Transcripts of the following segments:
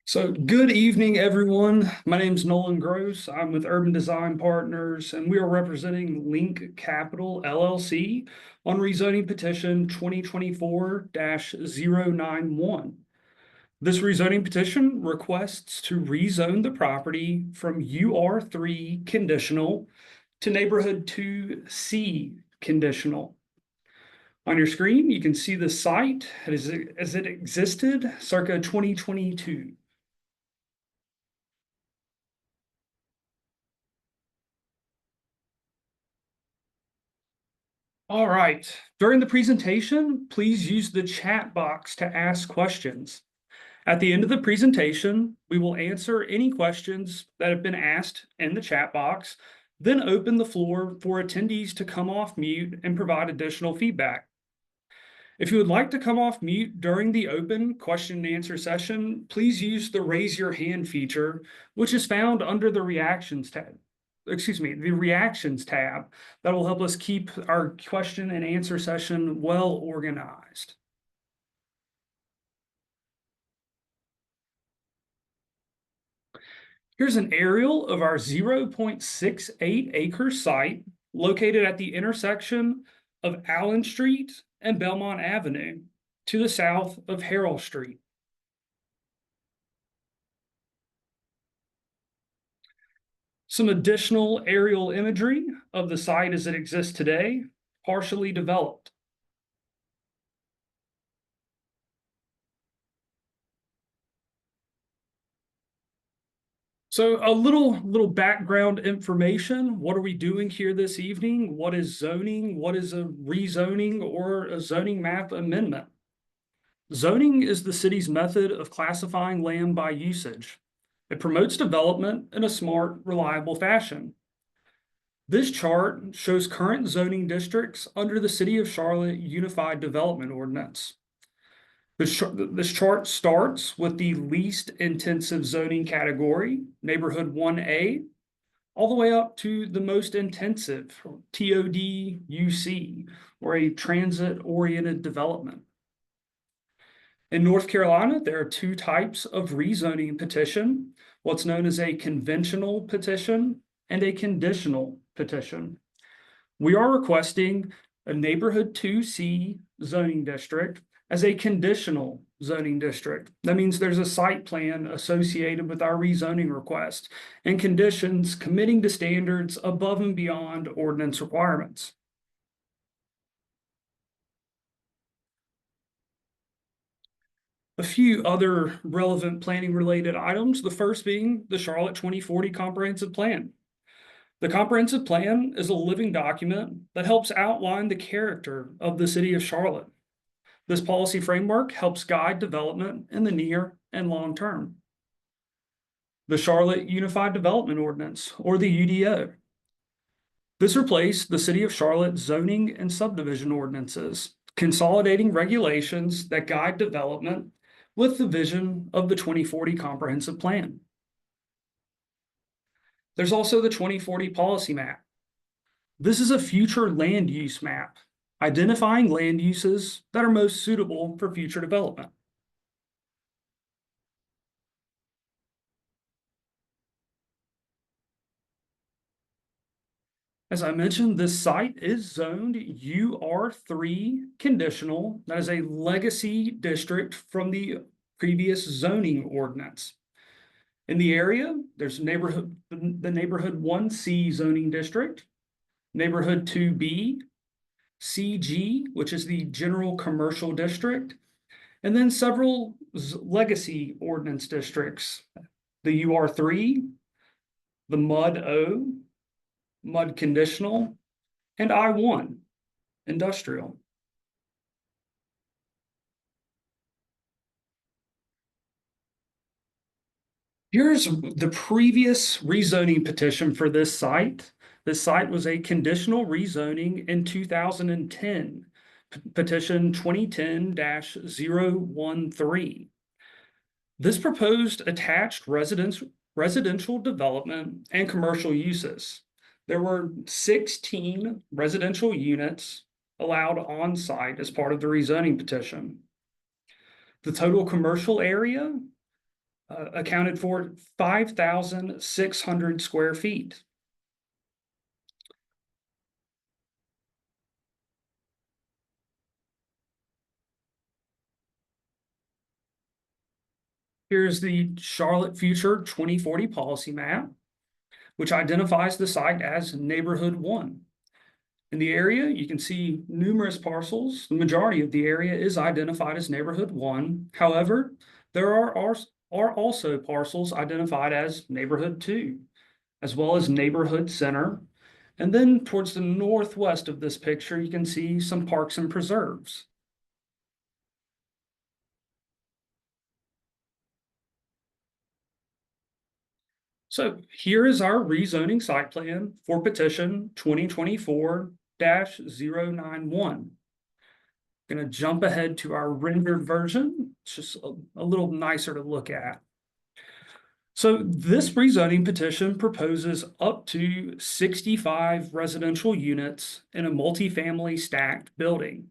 So good evening, everyone. My name is Nolan Groce. I'm with Urban Design Partners, and we are representing Link Capital LLC on rezoning petition 2024-091. This rezoning petition requests to rezone the property from UR3 conditional to neighborhood 2C conditional. On your screen, you can see the site as it existed circa 2022. All right. During the presentation, please use the chat box to ask questions. At the end of the presentation, we will answer any questions that have been asked in the chat box, then open the floor for attendees to come off mute and provide additional feedback. If you would like to come off mute during the open question and answer session, please use the raise your hand feature, which is found under the reactions tab. The reactions tab that will help us keep our question and answer session well organized. Here's an aerial of our 0.68 acre site located at the intersection of Allen Street and Belmont Avenue to the south of Harrell Street. Some additional aerial imagery of the site as it exists today, partially developed. So a little background information. What are we doing here this evening? What is zoning? What is a rezoning or a zoning map amendment? Zoning is the city's method of classifying land by usage. It promotes development in a smart, reliable fashion. This chart shows current zoning districts under the City of Charlotte Unified Development Ordinance. This chart starts with the least intensive zoning category, neighborhood 1A, all the way up to the most intensive, TOD-UC, or a transit-oriented development. In North Carolina, there are two types of rezoning petition, what's known as a conventional petition and a conditional petition. We are requesting a neighborhood 2C zoning district as a conditional zoning district. That means there's a site plan associated with our rezoning request and conditions committing to standards above and beyond ordinance requirements. A few other relevant planning related items, the first being the Charlotte 2040 Comprehensive Plan. The Comprehensive Plan is a living document that helps outline the character of the city of Charlotte. This policy framework helps guide development in the near and long term. The Charlotte Unified Development Ordinance, or the UDO. This replaced the City of Charlotte zoning and subdivision ordinances, consolidating regulations that guide development with the vision of the 2040 Comprehensive Plan. There's also the 2040 Policy Map. This is a future land use map, identifying land uses that are most suitable for future development. As I mentioned, this site is zoned UR3 conditional. That is a legacy district from the previous zoning ordinance. In the area, there's the neighborhood 1C zoning district, neighborhood 2B, CG, which is the general commercial district, and then several legacy ordinance districts, the UR3, the MUD O, MUD conditional, and I1, industrial. Here's the previous rezoning petition for this site. This site was a conditional rezoning in 2010, petition 2010-013. This proposed attached residential development and commercial uses. There were 16 residential units allowed on site as part of the rezoning petition. The total commercial area accounted for 5,600 square feet. Here's the Charlotte Future 2040 policy map, which identifies the site as Neighborhood 1. In the area, you can see numerous parcels. The majority of the area is identified as Neighborhood 1. However, there are also parcels identified as Neighborhood 2, as well as Neighborhood Center. And then towards the northwest of this picture, you can see some parks and preserves. So here is our rezoning site plan for petition 2024-091. Going to jump ahead to our rendered version. It's just a little nicer to look at. So this rezoning petition proposes up to 65 residential units in a multifamily stacked building.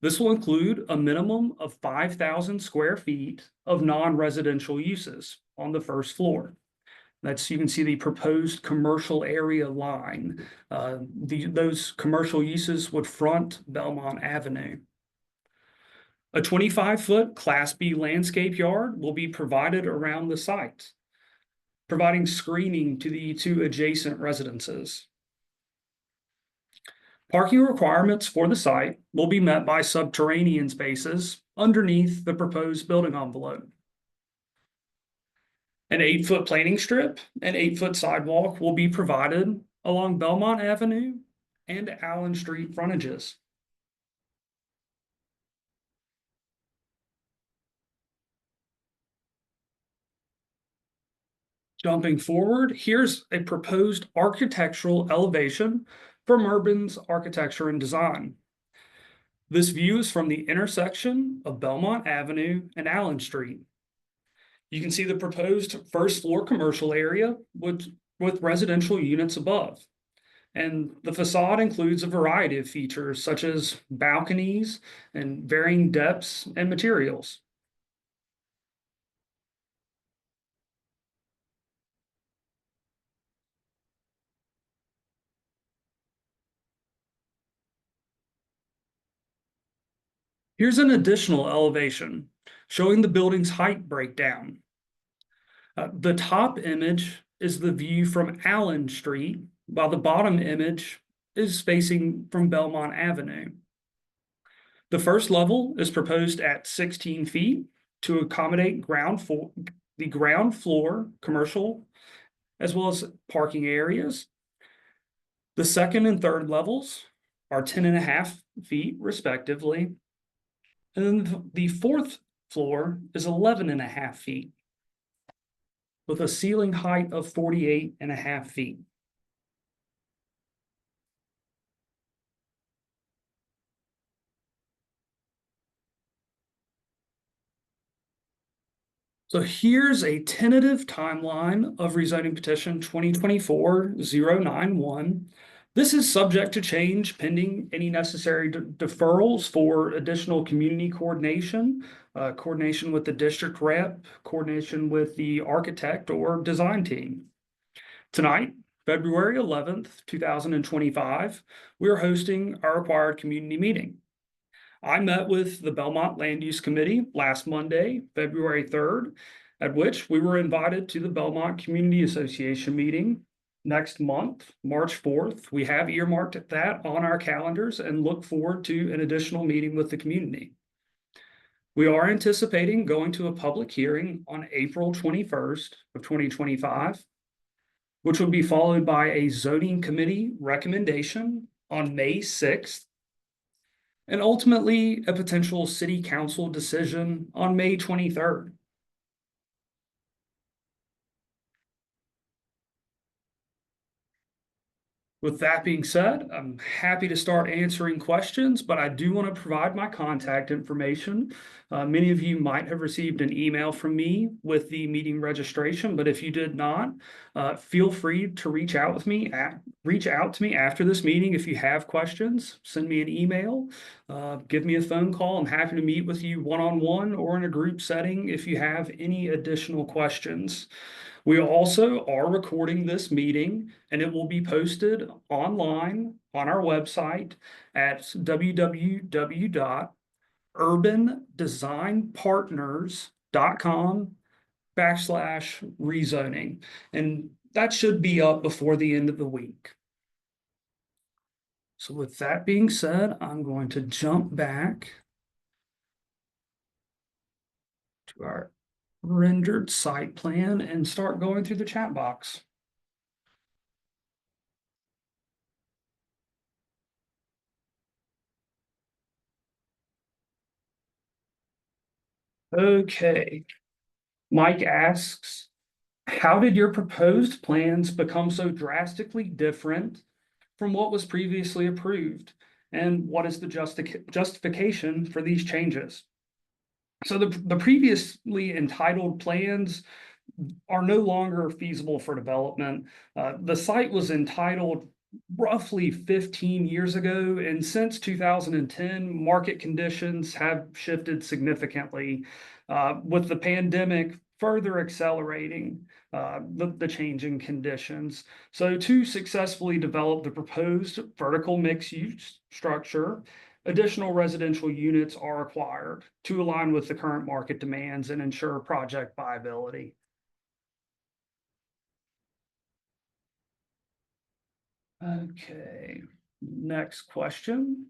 This will include a minimum of 5,000 square feet of non-residential uses on the first floor. You can see the proposed commercial area line. Those commercial uses would front Belmont Avenue. A 25-foot Class B landscape yard will be provided around the site, providing screening to the two adjacent residences. Parking requirements for the site will be met by subterranean spaces underneath the proposed building envelope. An 8-foot planting strip and 8-foot sidewalk will be provided along Belmont Avenue and Allen Street frontages. Jumping forward, here's a proposed architectural elevation from Urban's Architecture and Design. This view is from the intersection of Belmont Avenue and Allen Street. You can see the proposed first floor commercial area with residential units above. And the facade includes a variety of features such as balconies and varying depths and materials. Here's an additional elevation showing the building's height breakdown. The top image is the view from Allen Street, while the bottom image is facing from Belmont Avenue. The first level is proposed at 16 feet to accommodate the ground floor commercial as well as parking areas. The second and third levels are 10.5 feet respectively. And then the fourth floor is 11.5 feet with a ceiling height of 48.5 feet. So here's a tentative timeline of rezoning petition 2024-091. This is subject to change pending any necessary deferrals for additional community coordination, coordination with the district rep, coordination with the architect or design team. Tonight, February 11th, 2025, we are hosting our required community meeting. I met with the Belmont Land Use Committee last Monday, February 3rd, at which we were invited to the Belmont Community Association meeting next month, March 4th. We have earmarked that on our calendars and look forward to an additional meeting with the community. We are anticipating going to a public hearing on April 21st of 2025, which will be followed by a zoning committee recommendation on May 6th, and ultimately a potential city council decision on May 23rd. With that being said, I'm happy to start answering questions, but I do want to provide my contact information. Many of you might have received an email from me with the meeting registration, but if you did not, feel free to reach out to me after this meeting if you have questions. Send me an email, give me a phone call. I'm happy to meet with you one-on-one or in a group setting if you have any additional questions. We also are recording this meeting and it will be posted online on our website at www.urbandesignpartners.com/rezoning. And that should be up before the end of the week. So with that being said, I'm going to jump back to our rendered site plan and start going through the chat box. Okay, Mike asks, how did your proposed plans become so drastically different from what was previously approved? And what is the justification for these changes? So the previously entitled plans are no longer feasible for development. The site was entitled roughly 15 years ago, and since 2010, market conditions have shifted significantly, with the pandemic further accelerating the changing conditions. So to successfully develop the proposed vertical mixed-use structure, additional residential units are required to align with the current market demands and ensure project viability. Okay, next question.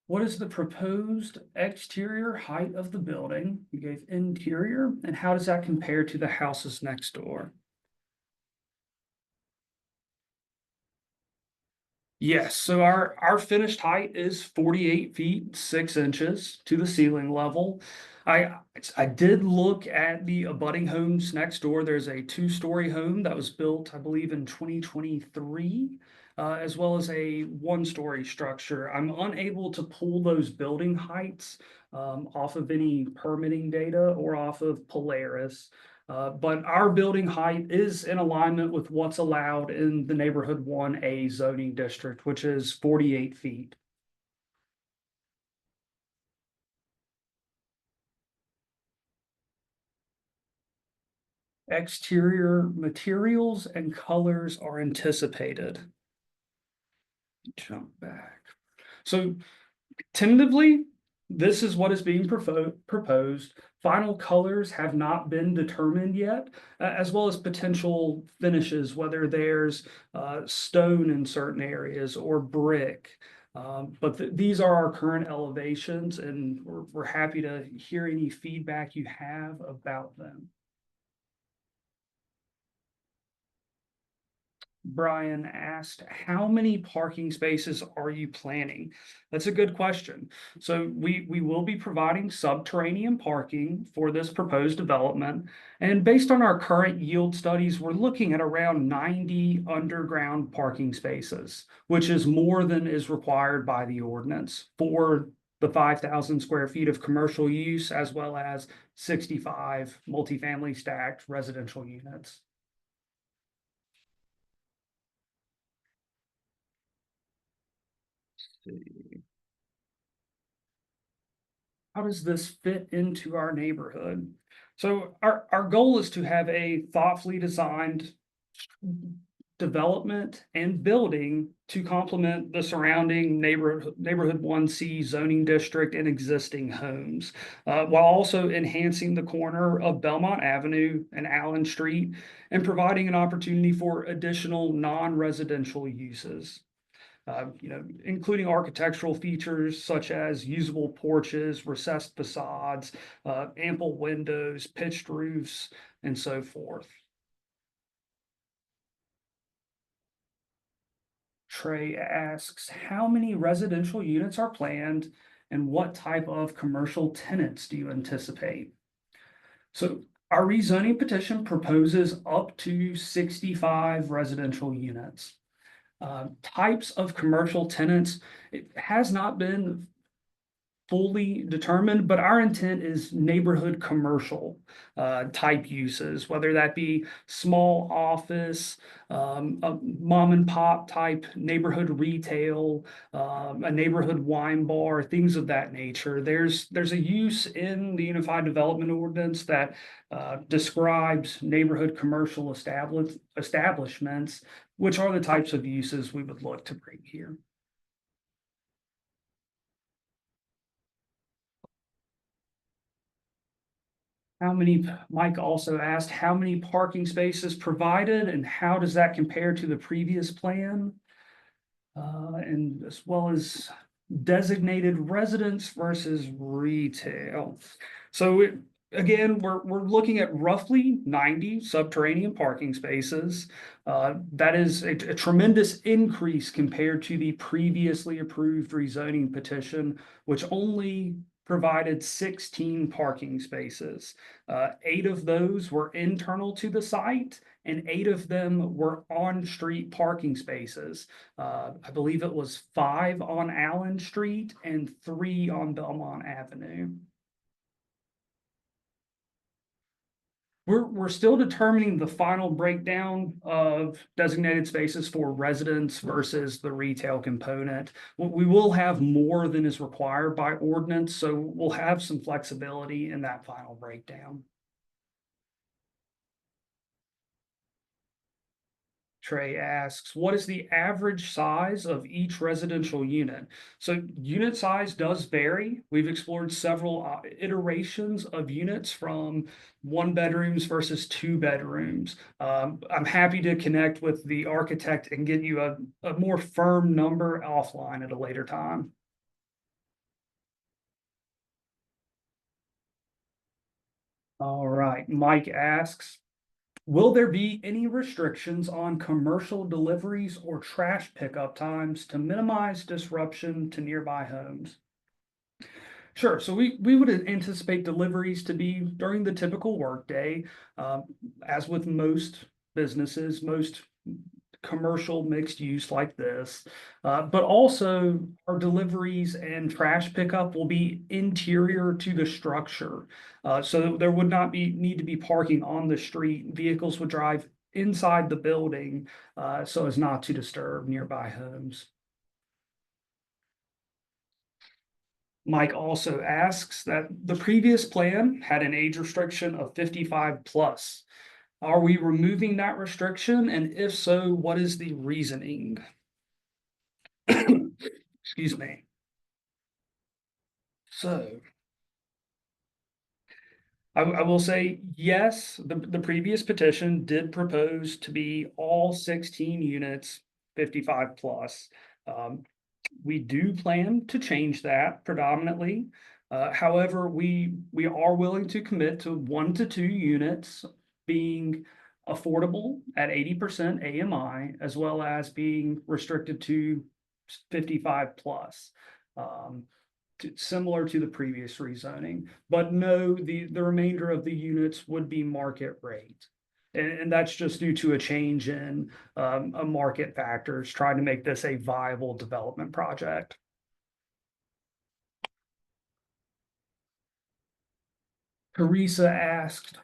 What is the proposed exterior height of the building? You gave interior, and how does that compare to the houses next door? Yes, so our finished height is 48 feet 6 inches to the ceiling level. I I did look at the abutting homes next door. There's a 2-story home that was built, I believe, in 2023, as well as a 1-story structure. I'm unable to pull those building heights off of any permitting data or off of Polaris. But our building height is in alignment with what's allowed in the neighborhood 1A zoning district, which is 48 feet. Exterior materials and colors are anticipated. Jump back. So tentatively, this is what is being proposed. Final colors have not been determined yet, as well as potential finishes, whether there's stone in certain areas or brick. But these are our current elevations, and we're happy to hear any feedback you have about them. Brian asked, how many parking spaces are you planning? That's a good question. So we will be providing subterranean parking for this proposed development. And based on our current yield studies, we're looking at around 90 underground parking spaces, which is more than is required by the ordinance for the 5,000 square feet of commercial use, as well as 65 multifamily stacked residential units. How does this fit into our neighborhood? So our goal is to have a thoughtfully designed development and building to complement the surrounding neighborhood 1C zoning district and existing homes, while also enhancing the corner of Belmont Avenue and Allen Street and providing an opportunity for additional non-residential uses. Including architectural features such as usable porches, recessed facades, ample windows, pitched roofs, and so forth. Trey asks, how many residential units are planned and what type of commercial tenants do you anticipate? So Our rezoning petition proposes up to 65 residential units. Types of commercial tenants, it has not been fully determined, but our intent is neighborhood commercial type uses, whether that be small office, a mom and pop type neighborhood retail, a neighborhood wine bar, things of that nature. There's a use in the Unified Development Ordinance that describes neighborhood commercial establishments, which are the types of uses we would look to bring here. Mike also asked, how many parking spaces provided and how does that compare to the previous plan? And as well as designated residence versus retail. So again, we're looking at roughly 90 subterranean parking spaces. That is a tremendous increase compared to the previously approved rezoning petition, which only provided 16 parking spaces. 8 of those were internal to the site, and 8 of them were on-street parking spaces. I believe it was 5 on Allen Street and 3 on Belmont Avenue. We're still determining the final breakdown of designated spaces for residents versus the retail component. We will have more than is required by ordinance, so we'll have some flexibility in that final breakdown. Trey asks, what is the average size of each residential unit? So unit size does vary. We've explored several iterations of units from 1 bedrooms versus 2 bedrooms. I'm happy to connect with the architect and get you a more firm number offline at a later time. All right, Mike asks, will there be any restrictions on commercial deliveries or trash pickup times to minimize disruption to nearby homes? Sure. So we would anticipate deliveries to be during the typical workday, as with most businesses, most commercial mixed use like this. But also our deliveries and trash pickup will be interior to the structure. So there would not need to be parking on the street. Vehicles would drive inside the building, so as not to disturb nearby homes. Mike also asks that the previous plan had an age restriction of 55 plus. Are we removing that restriction? And if so, what is the reasoning? Excuse me. So I will say, yes, the previous petition did propose to be all 16 units, 55 plus. We do plan to change that predominantly. However, we are willing to commit to 1 to 2 units being affordable at 80% AMI, as well as being restricted to 55 plus. Similar to the previous rezoning, but no, the remainder of the units would be market rate. And that's just due to a change in a market factors, trying to make this a viable development project. Teresa asked,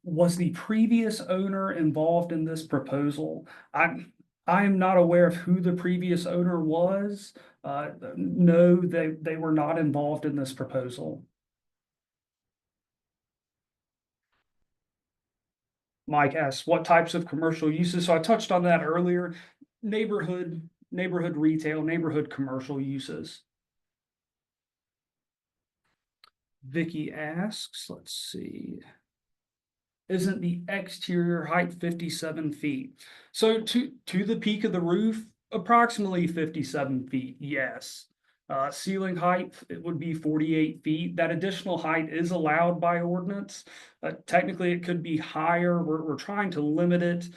was the previous owner involved in this proposal? I am not aware of who the previous owner was. No, they were not involved in this proposal. Mike asks, what types of commercial uses? So I touched on that earlier. Neighborhood retail, neighborhood commercial uses. Vicky asks, let's see. Isn't the exterior height 57 feet? So to the peak of the roof, approximately 57 feet, yes. Ceiling height, it would be 48 feet. That additional height is allowed by ordinance. Technically, it could be higher. We're trying to limit it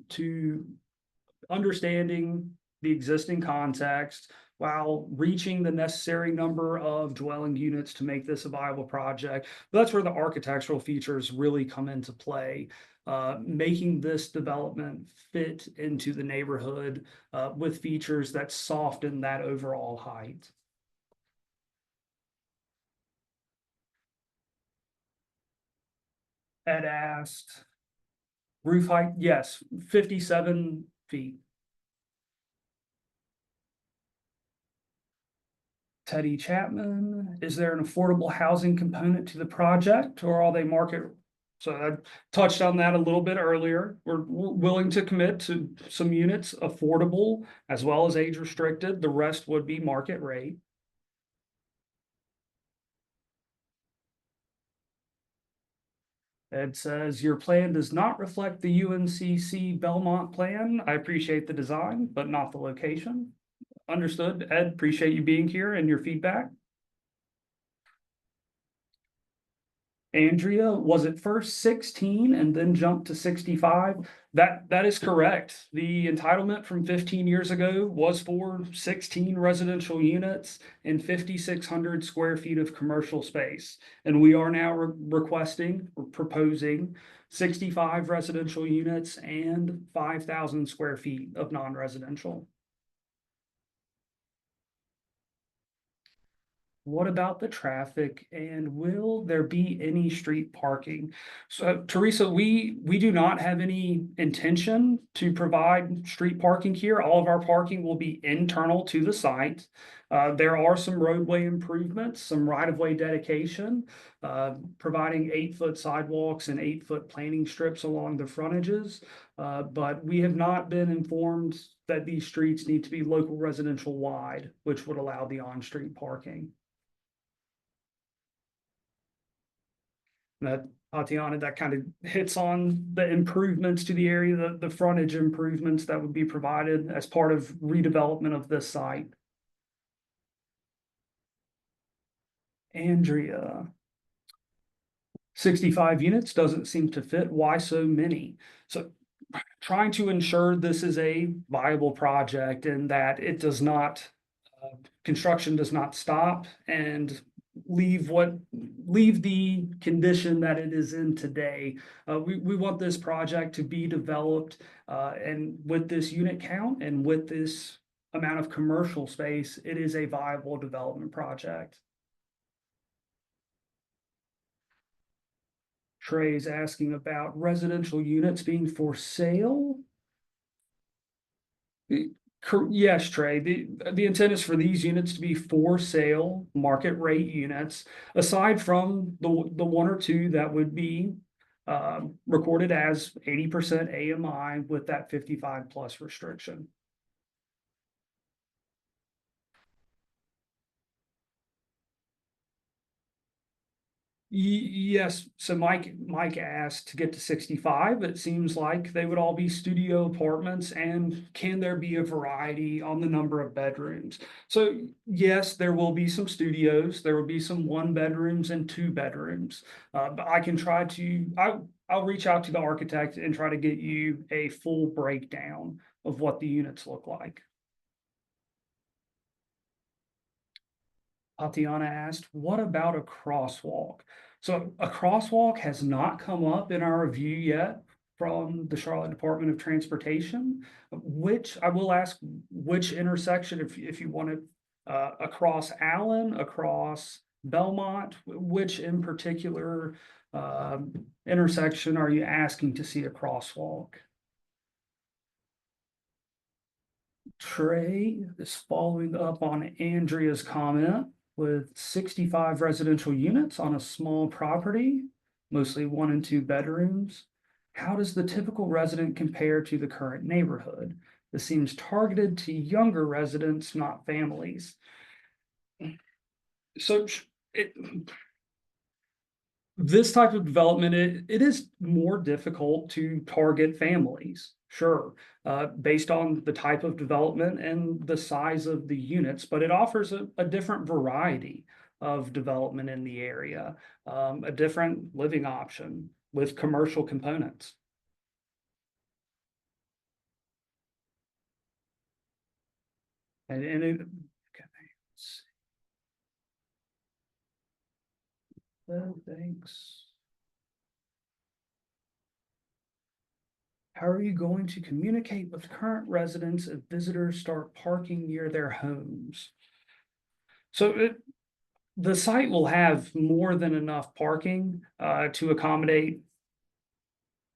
to understanding the existing context, while reaching the necessary number of dwelling units to make this a viable project. But that's where the architectural features really come into play, making this development fit into the neighborhood with features that soften that overall height. Ed asked, roof height, yes, 57 feet. Teddy Chapman, is there an affordable housing component to the project, or are they market? So I touched on that a little bit earlier. We're willing to commit to some units affordable as well as age restricted. The rest would be market rate. Ed says, your plan does not reflect the UNCC Belmont plan. I appreciate the design, but not the location. Understood. Ed, appreciate you being here and your feedback. Andrea, was it first 16 and then jumped to 65? That is correct. The entitlement from 15 years ago was for 16 residential units and 5,600 square feet of commercial space. And we are now requesting or proposing 65 residential units and 5,000 square feet of non-residential. What about the traffic, and will there be any street parking? So Teresa, we do not have any intention to provide street parking here. All of our parking will be internal to the site. There are some roadway improvements, some right-of-way dedication, providing 8-foot sidewalks and 8-foot planting strips along the frontages. But we have not been informed that these streets need to be local residential wide, which would allow the on-street parking. That Tatiana, that kind of hits on the improvements to the area, the frontage improvements that would be provided as part of redevelopment of this site. Andrea. 65 units doesn't seem to fit. Why so many? So trying to ensure this is a viable project and that it does not, construction does not stop and leave the condition that it is in today. We want this project to be developed, and with this unit count and with this amount of commercial space, it is a viable development project. Trey's asking about residential units being for sale. Yes, Trey, the intent is for these units to be for sale, market rate units, aside from the one or two that would be recorded as 80% AMI with that 55 plus restriction. Yes, so Mike asked to get to 65. It seems like they would all be studio apartments, and can there be a variety on the number of bedrooms? So yes, there will be some studios, there will be some 1 bedrooms and 2 bedrooms. But I can try to, I'll reach out to the architect and try to get you a full breakdown of what the units look like. Tatiana asked, what about a crosswalk? So a crosswalk has not come up in our review yet from the Charlotte Department of Transportation, which I will ask which intersection, if you want it, across Allen, across Belmont, which in particular intersection are you asking to see a crosswalk? Trey is following up on Andrea's comment with 65 residential units on a small property, mostly 1 and 2 bedrooms. How does the typical resident compare to the current neighborhood? This seems targeted to younger residents, not families. So this type of development, it is more difficult to target families, sure, based on the type of development and the size of the units, but it offers a different variety of development in the area, a different living option with commercial components. And No, thanks. How are you going to communicate with current residents if visitors start parking near their homes? The site will have more than enough parking to accommodate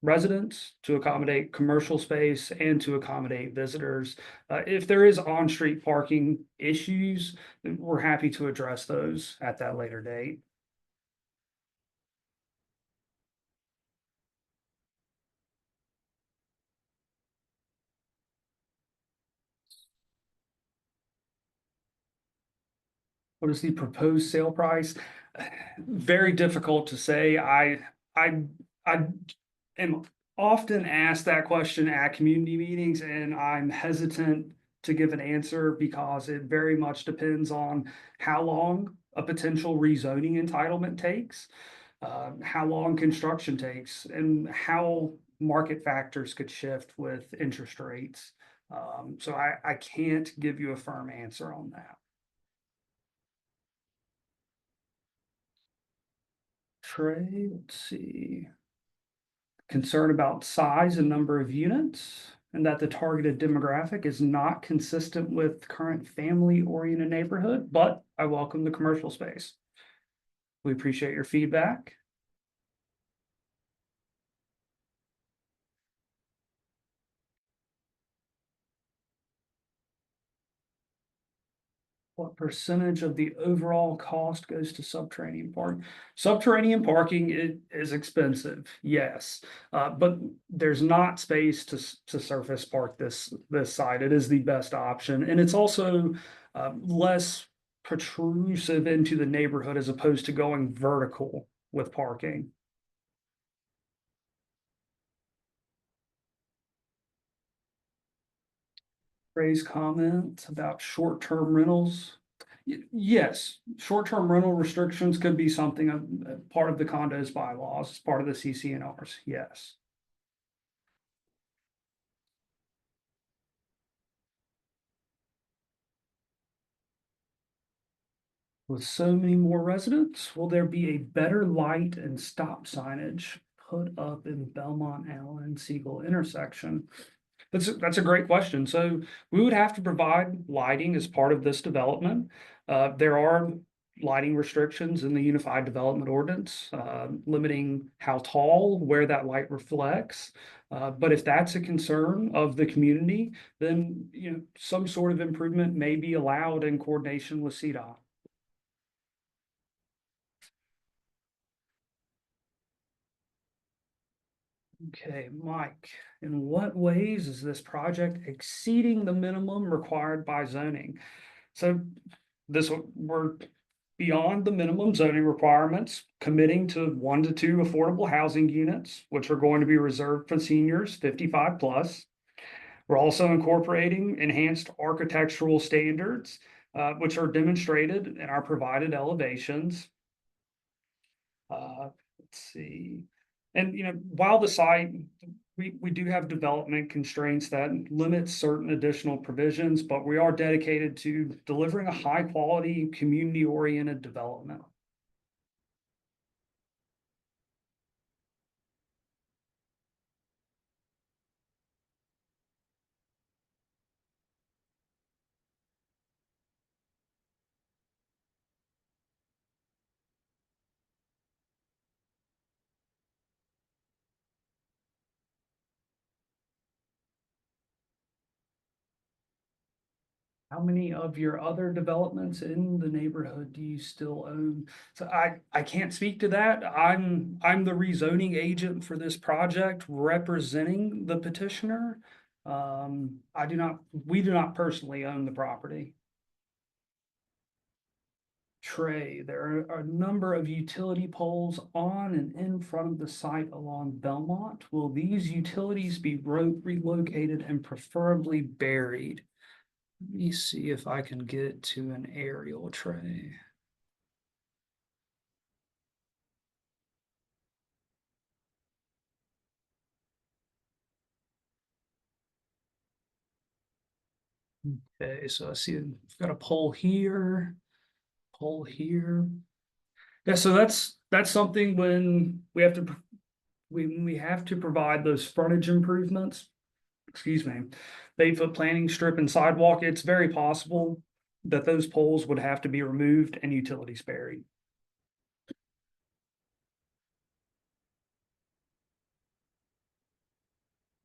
residents, to accommodate commercial space, and to accommodate visitors. If there is on-street parking issues, we're happy to address those at that later date. What is the proposed sale price? Very difficult to say. I am often asked that question at community meetings, and I'm hesitant to give an answer because it very much depends on how long a potential rezoning entitlement takes, how long construction takes, and how market factors could shift with interest rates. So I can't give you a firm answer on that. Trey, let's see. Concern about size and number of units, and that the targeted demographic is not consistent with current family-oriented neighborhood, but I welcome the commercial space. We appreciate your feedback. What percentage of the overall cost goes to subterranean parking? Subterranean parking is expensive, yes. But there's not space to surface park this site. It is the best option, and it's also less protrusive into the neighborhood as opposed to going vertical with parking. Ray's comment about short-term rentals. Yes, short-term rental restrictions could be something, part of the condos bylaws, part of the CCNRs, yes. With so many more residents, will there be a better light and stop signage put up in Belmont Allen Siegel intersection? That's a great question. So we would have to provide lighting as part of this development. There are lighting restrictions in the Unified Development Ordinance, limiting how tall, where that light reflects. But if that's a concern of the community, then some sort of improvement may be allowed in coordination with CDOT. Okay, Mike, in what ways is this project exceeding the minimum required by zoning? So we're beyond the minimum zoning requirements, committing to 1 to 2 affordable housing units, which are going to be reserved for seniors 55 plus. We're also incorporating enhanced architectural standards, which are demonstrated in our provided elevations. Let's see. And while the site, we do have development constraints that limit certain additional provisions, but we are dedicated to delivering a high quality, community oriented development. How many of your other developments in the neighborhood do you still own? So I can't speak to that. I'm the rezoning agent for this project representing the petitioner. We do not personally own the property. Trey, there are a number of utility poles on and in front of the site along Belmont. Will these utilities be relocated and preferably buried? Let me see if I can get to an aerial, Trey. Okay, so I see we've got a pole here, pole here. Yeah, so that's something when we have to we have to provide those frontage improvements. Excuse me, the 8 foot planting strip and sidewalk. It's very possible that those poles would have to be removed and utilities buried.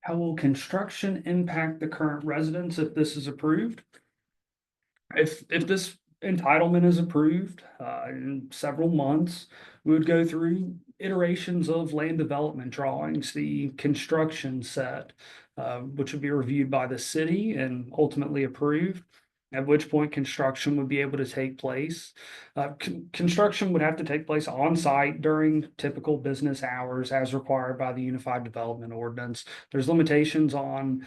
How will construction impact the current residents if this is approved? If this entitlement is approved in several months, we would go through iterations of land development drawings, the construction set, which would be reviewed by the city and ultimately approved. At which point construction would be able to take place. Construction would have to take place on site during typical business hours as required by the Unified Development Ordinance. There's limitations on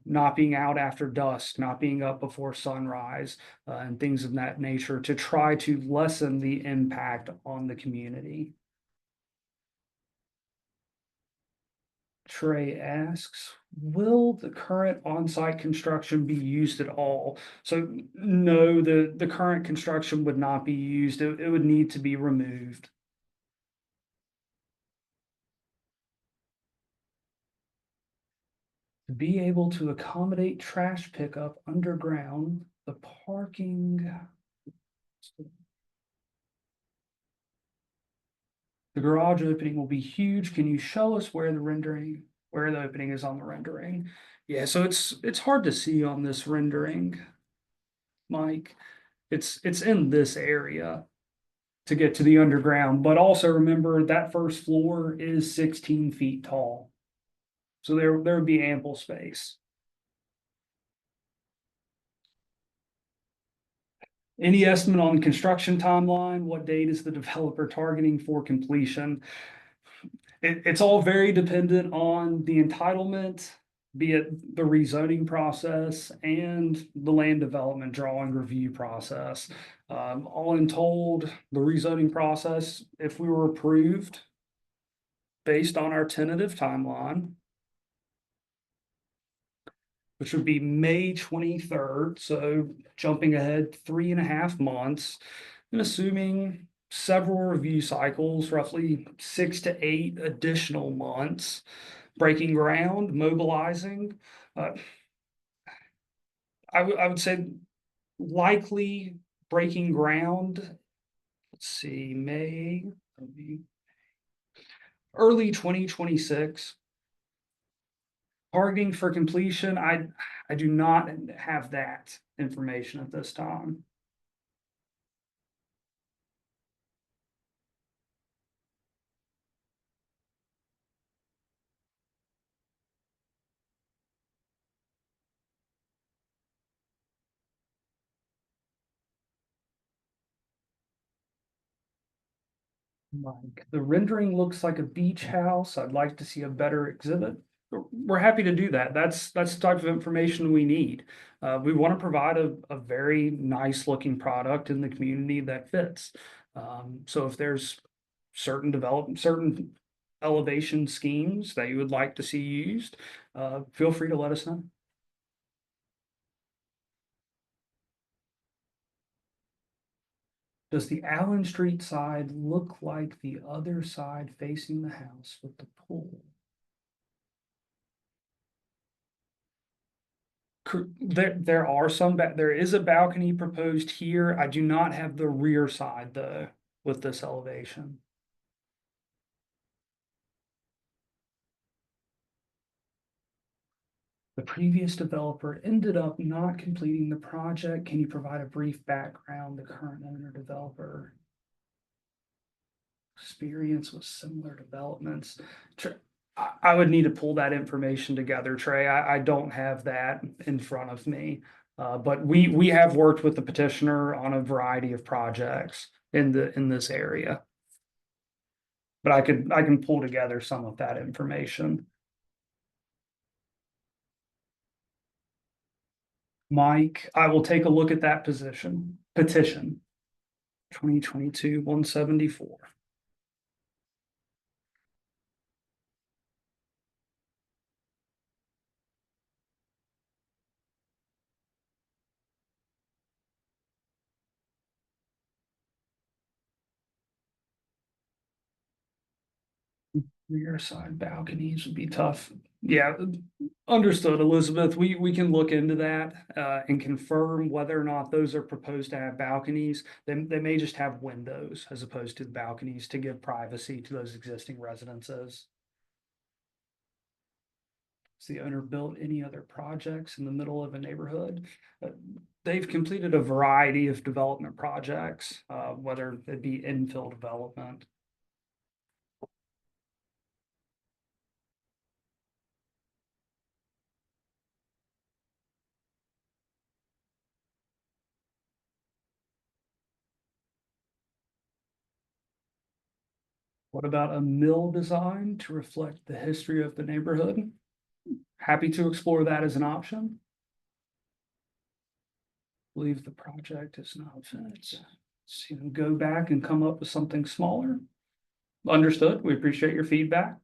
not being out after dusk, not being up before sunrise, and things of that nature to try to lessen the impact on the community. Trey asks, will the current on-site construction be used at all? So no, the current construction would not be used. It would need to be removed. To be able to accommodate trash pickup underground, the parking. The garage opening will be huge. Can you show us where the opening is on the rendering? Yeah, so it's hard to see on this rendering, Mike. It's in this area to get to the underground, but also remember that first floor is 16 feet tall. So there would be ample space. Any estimate on construction timeline? What date is the developer targeting for completion? It's all very dependent on the entitlement, be it the rezoning process and the land development drawing review process. All in told, the rezoning process, if we were approved based on our tentative timeline, which would be May 23rd, so jumping ahead 3.5 months, and assuming several review cycles, roughly 6 to 8 additional months, breaking ground, mobilizing. I would say likely breaking ground. Let's see, May, early 2026. Targeting for completion, I do not have that information at this time. Like the rendering looks like a beach house. I'd like to see a better exhibit. We're happy to do that. That's the type of information we need. We want to provide a very nice looking product in the community that fits. So if there's certain elevation schemes that you would like to see used, feel free to let us know. Does the Allen Street side look like the other side facing the house with the pool? There are there is a balcony proposed here. I do not have the rear side though with this elevation. The previous developer ended up not completing the project. Can you provide a brief background? The current owner developer experience with similar developments. I would need to pull that information together, Trey. I don't have that in front of me. But we have worked with the petitioner on a variety of projects in this area. But I can pull together some of that information. Mike, I will take a look at that petition. 2022-174. Rear side balconies would be tough. Yeah, understood, Elizabeth. We can look into that and confirm whether or not those are proposed to have balconies. They may just have windows as opposed to the balconies to give privacy to those existing residences. Has the owner built any other projects in the middle of a neighborhood? Uh, They've completed a variety of development projects, whether it be infill development. What about a mill design to reflect the history of the neighborhood? Happy to explore that as an option. Believe the project is not finished. So go back and come up with something smaller. Understood. We appreciate your feedback.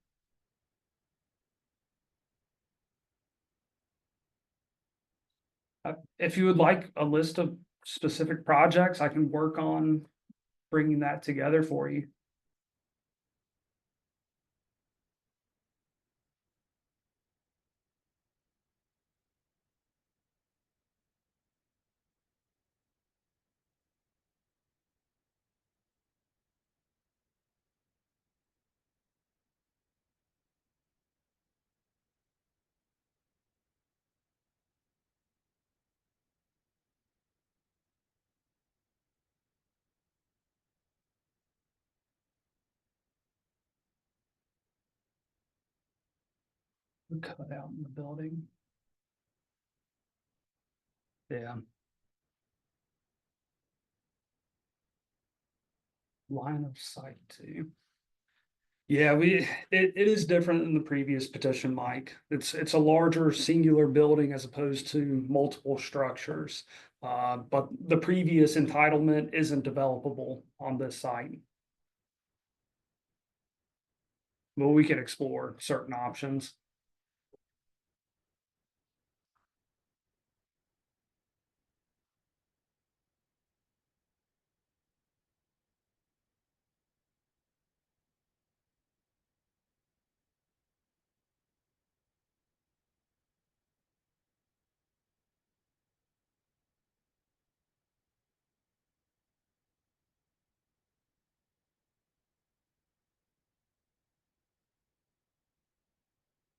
If you would like a list of specific projects, I can work on bringing that together for you. Cut out in the building. Yeah. Line of sight too. Yeah, it is different than the previous petition, Mike. It's a larger singular building as opposed to multiple structures. But the previous entitlement isn't developable on this site. But we can explore certain options.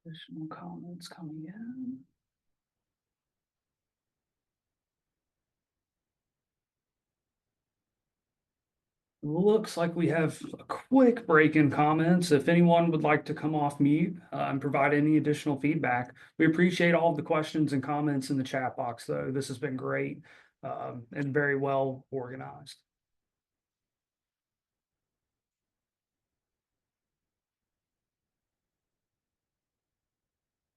Additional comments coming in. Looks like we have a quick break in comments. If anyone would like to come off mute and provide any additional feedback, we appreciate all of the questions and comments in the chat box, though. This has been great and very well organized.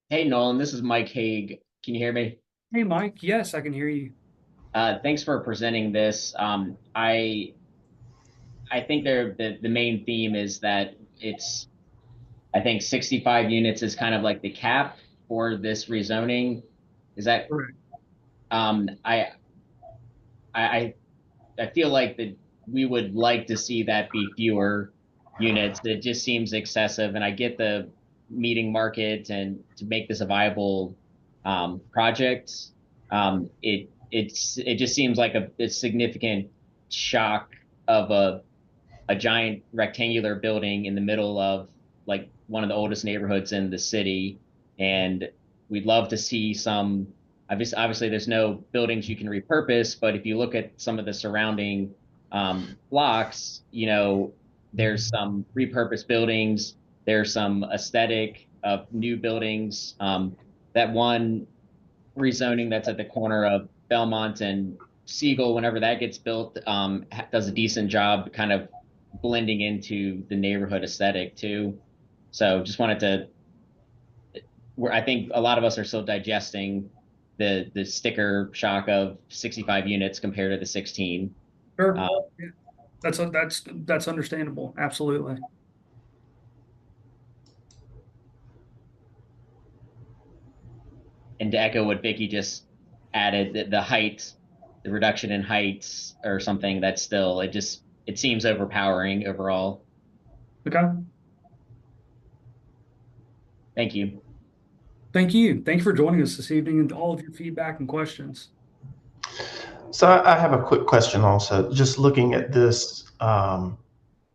Hey, Nolan, this is Mike Haig. Can you hear me? Hey, Mike. Yes, I can hear you. Thanks for presenting this. I think the main theme is that I think 65 units is kind of like the cap for this rezoning. Is that Correct. um I I feel like that we would like to see that be fewer units. It just seems excessive, and I get the meeting market and to make this a viable project. It just seems like a significant shock of a giant rectangular building in the middle of like one of the oldest neighborhoods in the city, and we'd love to see some. Obviously, there's no buildings you can repurpose, but if you look at some of the surrounding blocks, there's some repurposed buildings. There's some aesthetic of new buildings. That one rezoning that's at the corner of Belmont and Siegel, whenever that gets built, does a decent job kind of blending into the neighborhood aesthetic too. So just wanted to, where I think a lot of us are still digesting the sticker shock of 65 units compared to the 16. Sure. Uh, Yeah. That's understandable. Absolutely. and to echo what Vicky just added, the height, the reduction in heights or something, it seems overpowering overall. Okay. Thank you. Thank you. Thank you for joining us this evening and all of your feedback and questions. So I have a quick question also. Just looking at this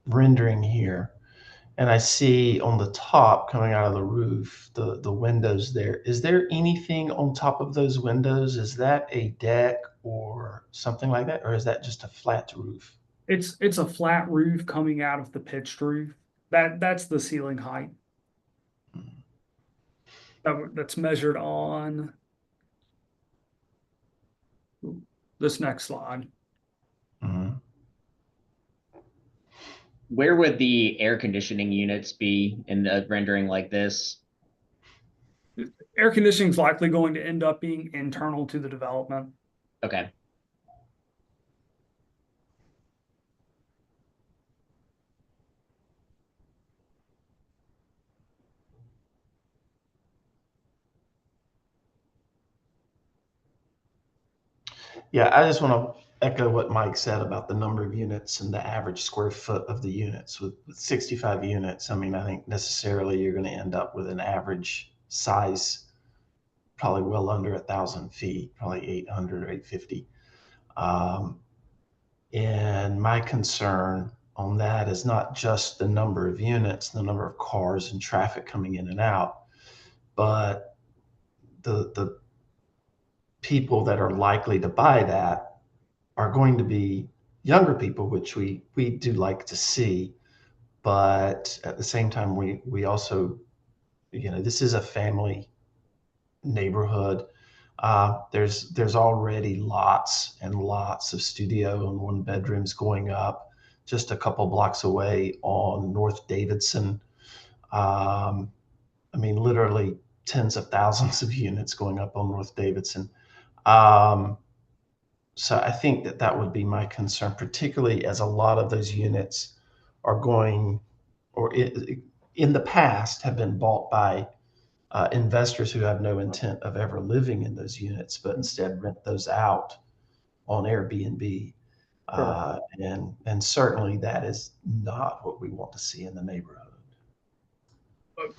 rendering here, and I see on the top coming out of the roof, the windows there. Is there anything on top of those windows? Is that a deck or something like that? Or is that just a flat roof? It's a flat roof coming out of the pitched roof. That's the ceiling height. That's measured on this next slide. Mhm. Where would the air conditioning units be in the rendering like this? Air conditioning is likely going to end up being internal to the development. Okay. Yeah, I just want to echo what Mike said about the number of units and the average square foot of the units. With 65 units, I mean, I think necessarily you're going to end up with an average size probably well under 1,000 feet, probably 800 or 850. Um, and my concern on that is not just the number of units, the number of cars and traffic coming in and out, but the people that are likely to buy that are going to be younger people, which we do like to see. But at the same time, we also, this is a family neighborhood. There's already lots and lots of studio and one bedrooms going up just a couple blocks away on North Davidson. Um, I mean, literally tens of thousands of units going up on North Davidson. Um, so I think that would be my concern, particularly as a lot of those units are going, or in the past have been bought by investors who have no intent of ever living in those units, but instead rent those out on Airbnb. Sure. And certainly that is not what we want to see in the neighborhood.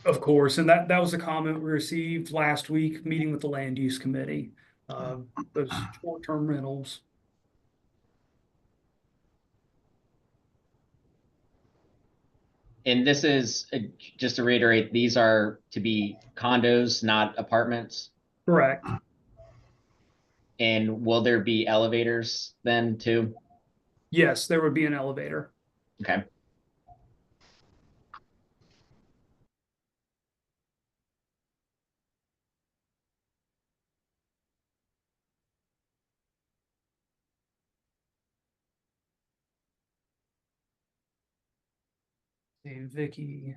Of course, and that was a comment we received last week, meeting with the land use committee. Those short-term rentals. And this is, just to reiterate, these are to be condos, not apartments. Correct. And will there be elevators then too? Yes, there would be an elevator. Okay. See, Vicky,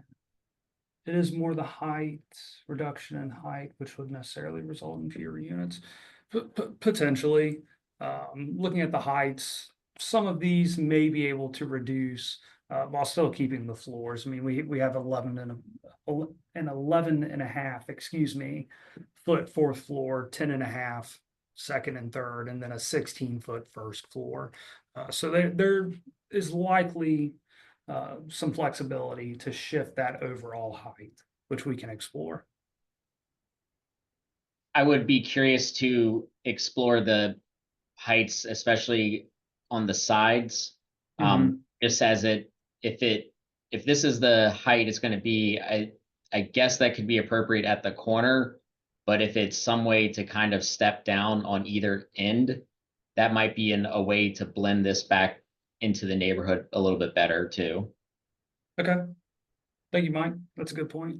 it is more the height, reduction in height, which would necessarily result in fewer units. Potentially, looking at the heights, some of these may be able to reduce while still keeping the floors. I mean, we have 11 and a half, excuse me, foot fourth floor, 10 and a half second and third, and then a 16-foot first floor. So there is likely some flexibility to shift that overall height, which we can explore. I would be curious to explore the heights, especially on the sides. Just as if this is the height it's going to be, I guess that could be appropriate at the corner, but if it's some way to kind of step down on either end, that might be a way to blend this back into the neighborhood a little bit better too. Okay. Thank you, Mike. That's a good point.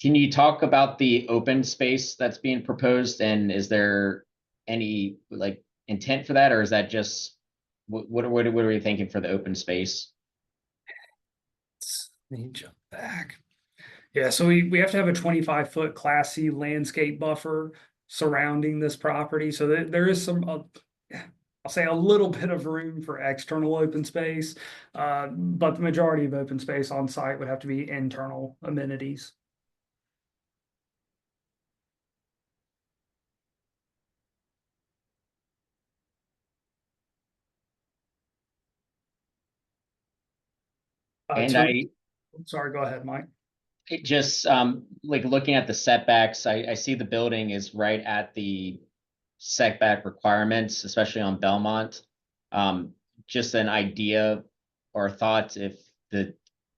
Can you talk about the open space that's being proposed, and is there any like intent for that, or is that just what are we thinking for the open space? Let me jump back. Yeah, so we have to have a 25-foot Class C landscape buffer surrounding this property. So there is some, I'll say a little bit of room for external open space, but the majority of open space on site would have to be internal amenities. And Sorry, go ahead, Mike. it just like looking at the setbacks, I see the building is right at the setback requirements, especially on Belmont. Just an idea or thought if the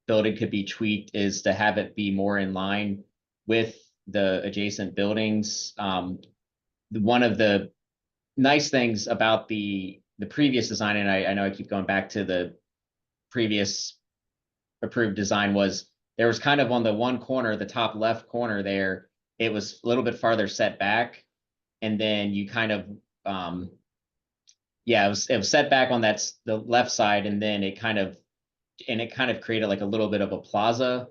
building could be tweaked is to have it be more in line with the adjacent buildings. One of the nice things about the previous design, and I know I keep going back to the previous approved design, was there was kind of on the one corner, the top left corner there, it was a little bit farther set back. And then you kind of, yeah, it was set back on the left side. And then it kind of created like a little bit of a plaza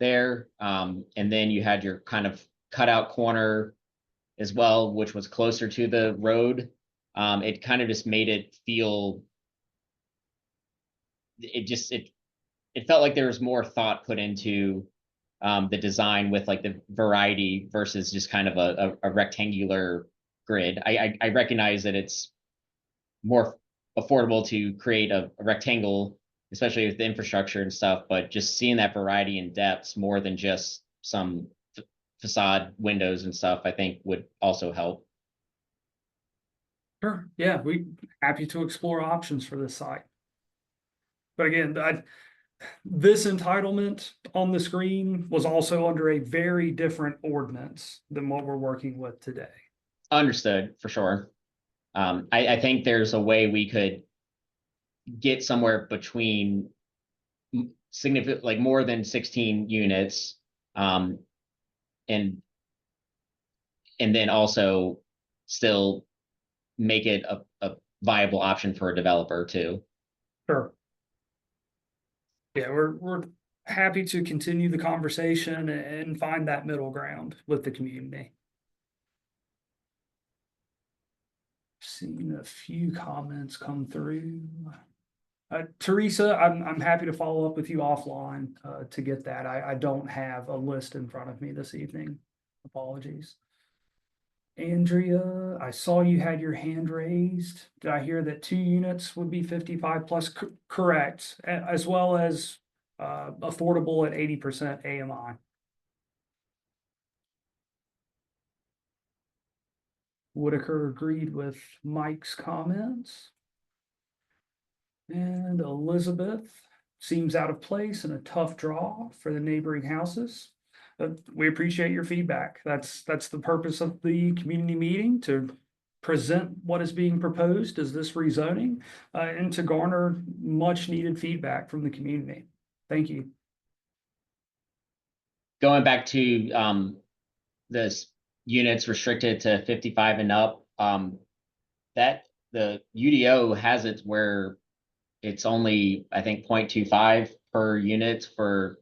there. And then you had your kind of cutout corner as well, which was closer to the road. It kind of just made it feel, it felt like there was more thought put into the design with like the variety versus just kind of a rectangular grid. I recognize that it's more affordable to create a rectangle, especially with the infrastructure and stuff, but just seeing that variety in depths more than just some facade windows and stuff, I think would also help. Sure. Yeah, we happy to explore options for this site. But again, this entitlement on the screen was also under a very different ordinance than what we're working with today. Understood, for sure. I think there's a way we could get somewhere between significant, like more than 16 units, and then also still make it a viable option for a developer too. Sure. Yeah, we're happy to continue the conversation and find that middle ground with the community. Seen a few comments come through. Teresa, I'm happy to follow up with you offline to get that. I don't have a list in front of me this evening. Apologies. Andrea, I saw you had your hand raised. Did I hear that 2 units would be 55 plus? Correct, as well as affordable at 80% AMI. Whitaker agreed with Mike's comments. And Elizabeth seems out of place and a tough draw for the neighboring houses. We appreciate your feedback. That's the purpose of the community meeting, to present what is being proposed as this rezoning, and to garner much needed feedback from the community. Thank you. Going back to this units restricted to 55 and up, that the UDO has it where it's only, I think, 0.25 per unit for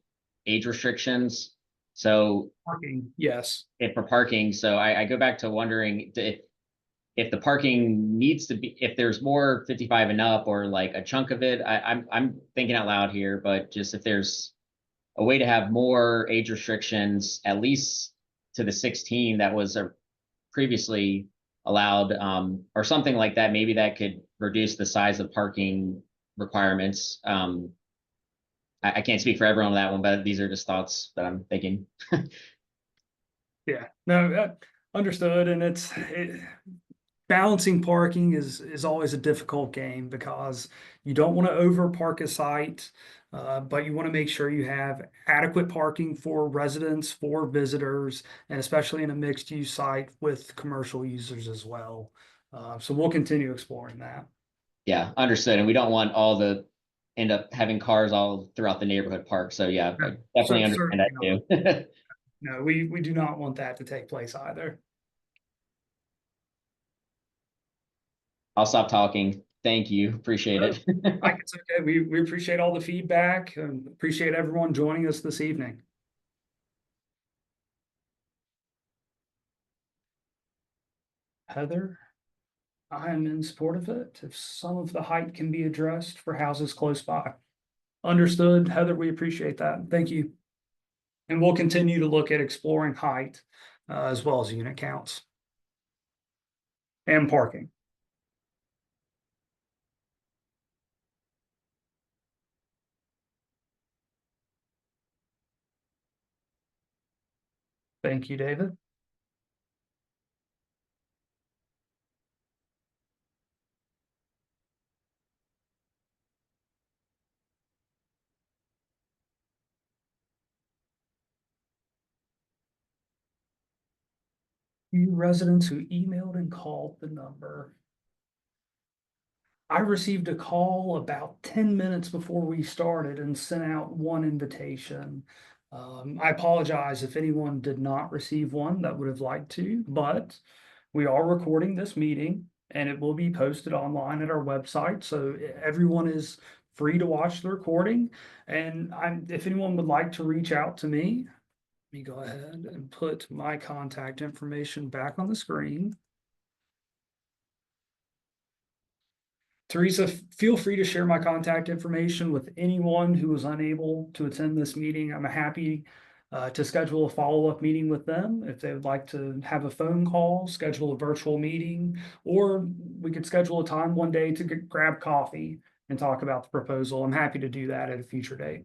age restrictions. So Parking, yes. if for parking, so I go back to wondering if the parking needs to be, if there's more 55 and up, or like a chunk of it, I'm thinking out loud here, but just if there's a way to have more age restrictions, at least to the 16 that was previously allowed, or something like that, maybe that could reduce the size of parking requirements. I can't speak for everyone on that one, but these are just thoughts that I'm thinking. Yeah, no, understood. And balancing parking is always a difficult game, because you don't want to over park a site, but you want to make sure you have adequate parking for residents, for visitors, and especially in a mixed use site with commercial users as well. So we'll continue exploring that. Yeah, understood. And we don't want all the end up having cars all throughout the neighborhood park. So yeah, I definitely understand that too. No, we do not want that to take place either. I'll stop talking. Thank you. Appreciate it. Mike, it's okay. We appreciate all the feedback and appreciate everyone joining us this evening. Heather, I am in support of it if some of the height can be addressed for houses close by. Understood, Heather, we appreciate that. Thank you. And we'll continue to look at exploring height as well as unit counts and parking. Thank you, David. You residents who emailed and called the number. I received a call about 10 minutes before we started and sent out one invitation. I apologize if anyone did not receive one that would have liked to, but we are recording this meeting and it will be posted online at our website. So everyone is free to watch the recording. And if anyone would like to reach out to me, let me go ahead and put my contact information back on the screen. Teresa, feel free to share my contact information with anyone who was unable to attend this meeting. I'm happy to schedule a follow-up meeting with them if they would like to have a phone call, schedule a virtual meeting, or we could schedule a time one day to grab coffee and talk about the proposal. I'm happy to do that at a future date.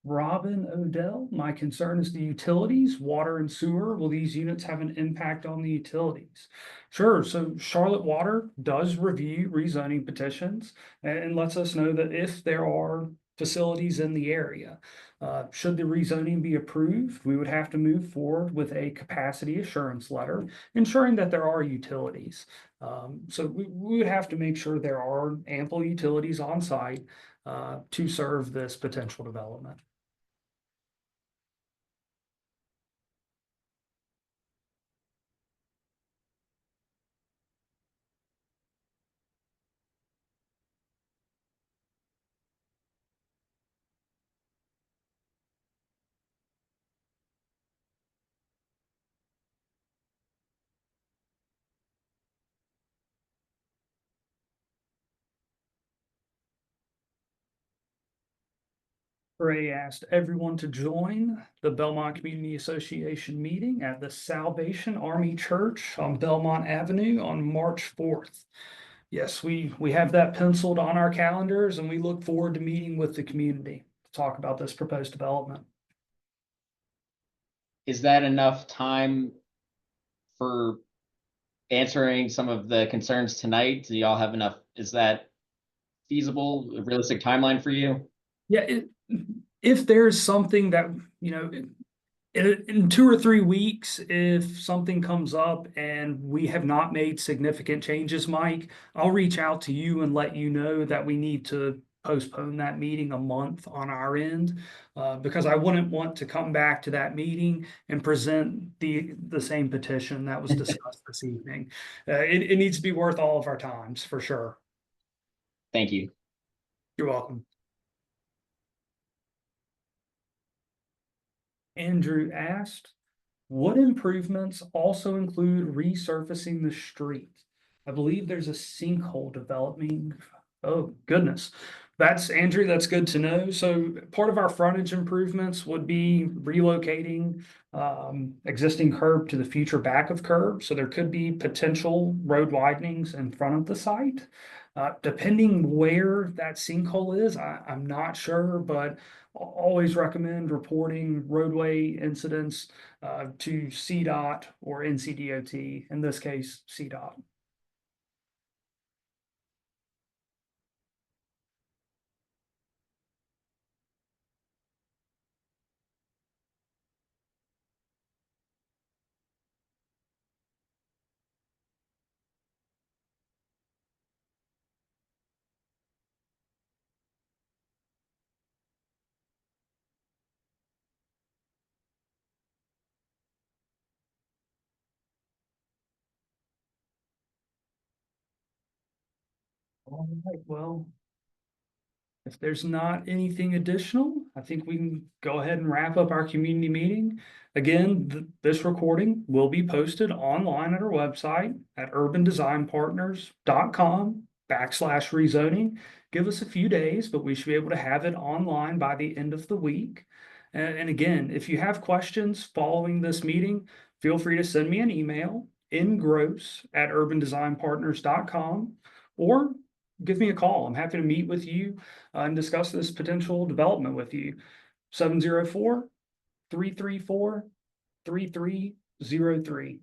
Robin Odell, my concern is the utilities, water and sewer. Will these units have an impact on the utilities? Sure. So Charlotte Water does review rezoning petitions and lets us know that if there are facilities in the area, should the rezoning be approved, we would have to move forward with a capacity assurance letter, ensuring that there are utilities. So we would have to make sure there are ample utilities on site to serve this potential development. Ray asked everyone to join the Belmont Community Association meeting at the Salvation Army Church on Belmont Avenue on March 4th. Yes, we have that penciled on our calendars and we look forward to meeting with the community to talk about this proposed development. Is that enough time for answering some of the concerns tonight? Do y'all have enough? Is that feasible, a realistic timeline for you? Yeah, if there's something that, in 2 or 3 weeks, if something comes up and we have not made significant changes, Mike, I'll reach out to you and let you know that we need to postpone that meeting a month on our end, because I wouldn't want to come back to that meeting and present the same petition that was discussed this evening. It needs to be worth all of our times for sure. Thank you. You're welcome. Andrew asked, what improvements also include resurfacing the street? I believe there's a sinkhole developing. Oh, goodness. That's Andrew, that's good to know. So part of our frontage improvements would be relocating existing curb to the future back of curb. So there could be potential road widenings in front of the site. Depending where that sinkhole is, I'm not sure, but always recommend reporting roadway incidents to CDOT or NCDOT, in this case, CDOT. All right, well, if there's not anything additional, I think we can go ahead and wrap up our community meeting. Again, this recording will be posted online at our website at urbandesignpartners.com/rezoning. Give us a few days, but we should be able to have it online by the end of the week. And again, if you have questions following this meeting, feel free to send me an email, ngroce@urbandesignpartners.com, or give me a call. I'm happy to meet with you and discuss this potential development with you. 704-334-3303.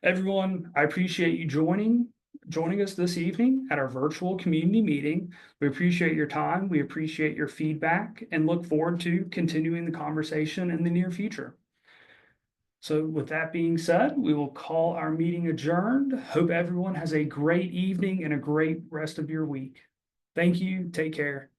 Everyone, I appreciate you joining us this evening at our virtual community meeting. We appreciate your time. We appreciate your feedback and look forward to continuing the conversation in the near future. So with that being said, we will call our meeting adjourned. Hope everyone has a great evening and a great rest of your week. Thank you. Take care.